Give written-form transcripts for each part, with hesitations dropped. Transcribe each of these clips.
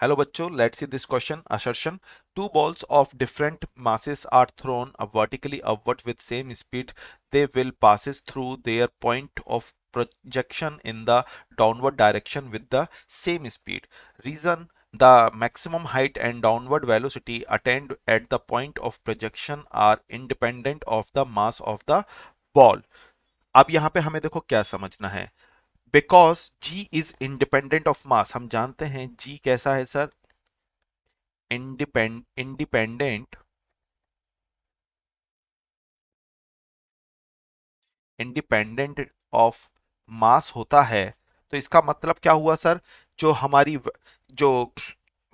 Hello बच्चों, let's see this question. Assertion: two balls of different masses are thrown vertically upward with same speed. They will passes through their point of projection in the downward direction with the same speed. Reason: the maximum height and downward velocity attained at the point of projection are independent of the mass of the ball. अब यहाँ पे हमें देखो क्या समझना है. Because G is independent of mass, हम जानते हैं जी कैसा है sir, independent independent of mass होता है. तो इसका मतलब क्या हुआ सर, जो हमारी जो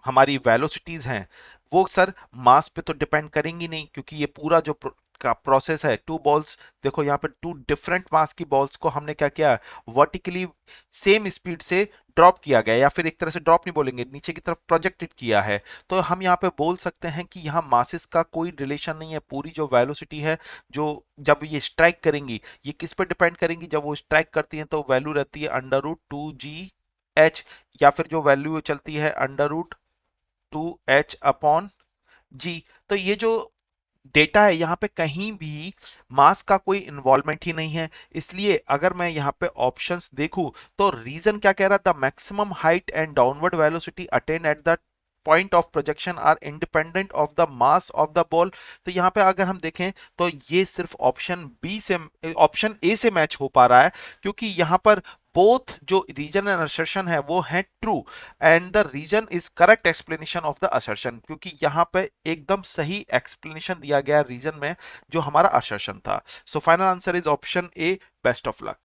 हमारी वेलोसिटीज हैं वो सर मास पे तो डिपेंड करेंगी नहीं, क्योंकि ये पूरा जो का प्रोसेस है, टू बॉल्स, देखो यहाँ पे टू डिफरेंट मास की बॉल्स को हमने क्या किया, वर्टिकली सेम स्पीड से ड्रॉप किया गया, या फिर एक तरह से ड्रॉप नहीं बोलेंगे, नीचे की तरफ प्रोजेक्टेड किया है. तो हम यहाँ पे बोल सकते हैं कि यहाँ मासेस का कोई रिलेशन नहीं है. पूरी जो वेलोसिटी है, जो जब ये स्ट्राइक करेंगी, ये किस पे डिपेंड करेंगी, जब वो स्ट्राइक करती हैं तो वैल्यू रहती है अंडर रूट 2g h, या फिर जो वैल्यू चलती है अंडर रूट 2h अपॉन जी. तो ये जो डेटा है यहाँ पे कहीं भी मास का कोई इन्वॉल्वमेंट ही नहीं है. इसलिए अगर मैं यहाँ पे ऑप्शंस देखूं तो रीजन क्या कह रहा था, maximum height and downward velocity attain at the point of projection are independent of the mass of the ball. तो यहाँ पे अगर हम देखें तो ये सिर्फ ऑप्शन ए से मैच हो पा रहा है, क्योंकि यहाँ पर बोथ जो रीजन एंड असर्शन है वो है true, and the reason is correct explanation of the assertion, क्योंकि यहाँ पे एकदम सही एक्सप्लेनेशन दिया गया रीजन में जो हमारा असर्शन था. So final answer is option A. Best of luck.